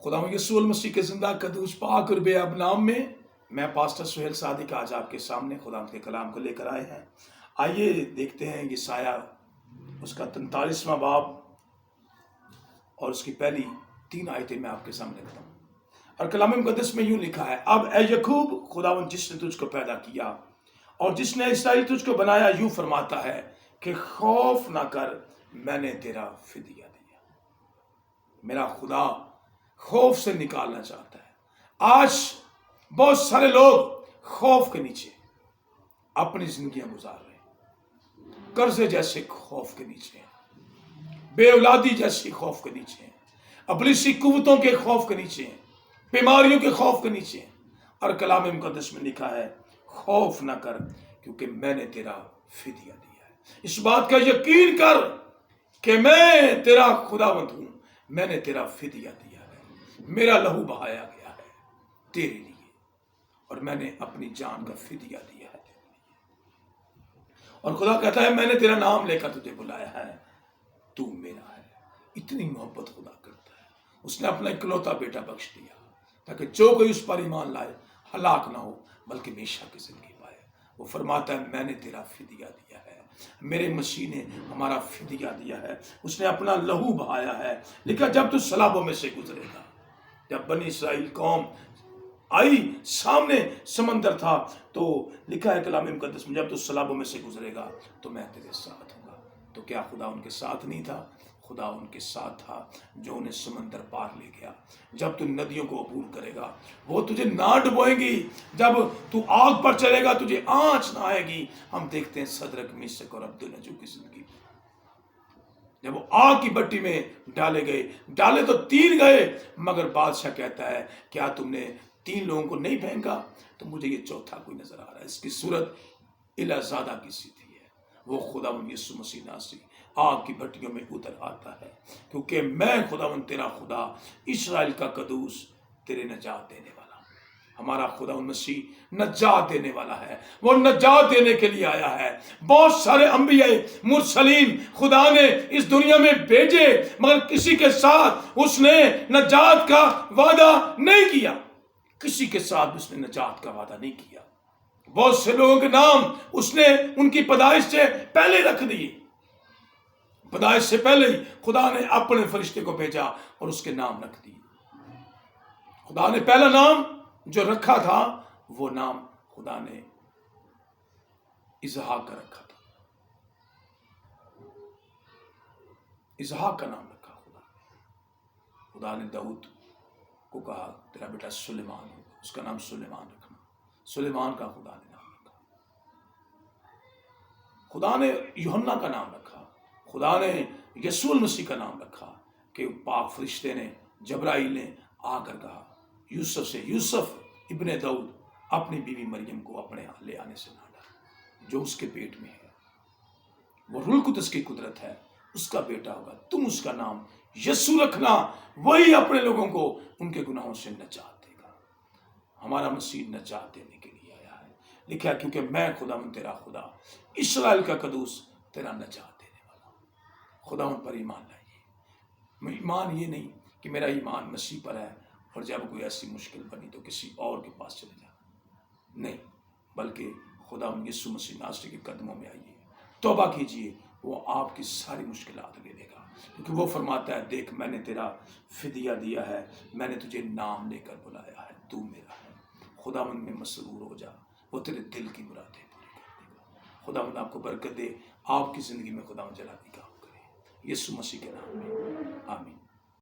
خدا یسوع المسیح کے زندہ قدوس پاک اور بے اب نام میں میں پاسٹر سہیل صادق آج آپ کے سامنے خدا کے کلام کو لے کر آئے ہیں۔ آئیے دیکھتے ہیں یسایہ اس کا 43واں باب اور اس کی پہلی 3 آیتیں میں آپ کے سامنے رکھتا ہوں۔ اور کلام مقدس میں یوں لکھا ہے، اب اے یعقوب، خداوند جس نے تجھ کو پیدا کیا اور جس نے اسرائیل تجھ کو بنایا یوں فرماتا ہے کہ خوف نہ کر، میں نے تیرا فدیہ دیا۔ میرا خدا خوف سے نکالنا چاہتا ہے۔ آج بہت سارے لوگ خوف کے نیچے اپنی زندگیاں گزار رہے ہیں، قرضے جیسے خوف کے نیچے ہیں، بے اولادی جیسی خوف کے نیچے ہیں، ابلیسی قوتوں کے خوف کے نیچے ہیں، بیماریوں کے خوف کے نیچے ہیں۔ اور کلام مقدس میں لکھا ہے، خوف نہ کر کیونکہ میں نے تیرا فدیہ دیا ہے۔ اس بات کا یقین کر کہ میں تیرا خداوند ہوں، میں نے تیرا فدیہ دیا ہے، میرا لہو بہایا گیا ہے تیرے لیے، اور میں نے اپنی جان کا فدیہ دیا ہے تیرے لیے۔ اور خدا کہتا ہے، میں نے تیرا نام لے کر تجھے بلایا ہے، تو میرا ہے۔ اتنی محبت خدا کرتا ہے، اس نے اپنا اکلوتا بیٹا بخش دیا تاکہ جو کوئی اس پر ایمان لائے ہلاک نہ ہو بلکہ ہمیشہ کی زندگی پائے۔ وہ فرماتا ہے، میں نے تیرا فدیہ دیا ہے، میرے مسیح نے ہمارا فدیہ دیا ہے، اس نے اپنا لہو بہایا ہے۔ لکھا، جب تو سلابوں میں سے گزرے گا، جب بنی اسرائیل قوم آئی، سامنے سمندر تھا، تو لکھا ہے کلام مقدس میں، جب تو سلابوں میں سے گزرے گا تو میں تیرے ساتھ ہوں گا۔ تو کیا خدا ان کے ساتھ نہیں تھا؟ خدا ان کے ساتھ تھا، جو انہیں سمندر پار لے گیا۔ جب تو ندیوں کو عبور کرے گا، وہ تجھے نہ ڈبوئیں گی۔ جب تو آگ پر چلے گا، تجھے آنچ نہ آئے گی۔ ہم دیکھتے ہیں صدرک، میشک اور عبدالنجو کی زندگی، جب وہ آگ کی بٹی میں ڈالے گئے، ڈالے تو 3 گئے، مگر بادشاہ کہتا ہے، کیا تم نے 3 لوگوں کو نہیں پھینکا؟ تو مجھے یہ چوتھا کوئی نظر آ رہا ہے۔ اس کی صورت الہزادہ کی سی تھی ہے۔ وہ خداوند یسوع مسیح ناصری آگ کی بھٹیوں میں اتر آتا ہے، کیونکہ میں خداوند تیرا خدا، اسرائیل کا قدوس، تیرے نجات دینے والا۔ ہمارا خداوند مسیح نجات دینے والا ہے، وہ نجات دینے کے لیے آیا ہے۔ بہت سارے انبیاء مرسلین خدا نے اس دنیا میں بھیجے، مگر کسی کے ساتھ اس نے نجات کا وعدہ نہیں کیا، کسی کے ساتھ اس نے نجات کا وعدہ نہیں کیا۔ بہت سے لوگوں کے نام اس نے ان کی پیدائش سے پہلے رکھ دیے۔ پیدائش سے پہلے ہی خدا نے اپنے فرشتے کو بھیجا اور اس کے نام رکھ دیے۔ خدا نے پہلا نام جو رکھا تھا، وہ نام خدا نے اسحاق کا رکھا تھا۔ اسحاق کا نام رکھا خدا نے داؤد کو کہا، تیرا بیٹا سلیمان ہوگا، اس کا نام سلیمان رکھنا۔ سلیمان کا خدا نے نام رکھا۔ خدا نے یوحنا کا نام رکھا۔ خدا نے یسوع المسیح کا نام رکھا، کہ پاک فرشتے نے، جبرائیل نے آ کر کہا یوسف سے، یوسف ابن داؤد اپنی بیوی مریم کو اپنے یہاں لے آنے سے نہ ڈر، جو اس کے پیٹ میں ہے وہ روح القدس کی قدرت ہے، اس کا بیٹا ہوگا، تم اس کا نام یسوع رکھنا، وہی اپنے لوگوں کو ان کے گناہوں سے نجات دے گا۔ ہمارا مسیح نجات دینے کے لیے آیا ہے۔ لکھا ہے، کیونکہ میں خداوند تیرا خدا، اسرائیل کا قدوس، تیرا نجات دینے والا ہوں۔ خداوند پر ایمان لائیے۔ ایمان یہ نہیں کہ میرا ایمان مسیح پر ہے اور جب کوئی ایسی مشکل بنی تو کسی اور کے پاس چلے جانا، نہیں، بلکہ خداوند یسوع مسیح ناصری کے قدموں میں آئیے، توبہ کیجیے، وہ آپ کی ساری مشکلات لے لے گا، کیونکہ وہ فرماتا ہے، دیکھ میں نے تیرا فدیہ دیا ہے، میں نے تجھے نام لے کر بلایا ہے، تو میرا ہے۔ خداوند میں مسرور ہو جا، وہ تیرے دل کی مرادیں پوری کر دے گا۔ خداوند آپ کو برکت دے، آپ کی زندگی میں خداوند جلالی کام کرے، یسوع مسیح کے نام میں، آمین۔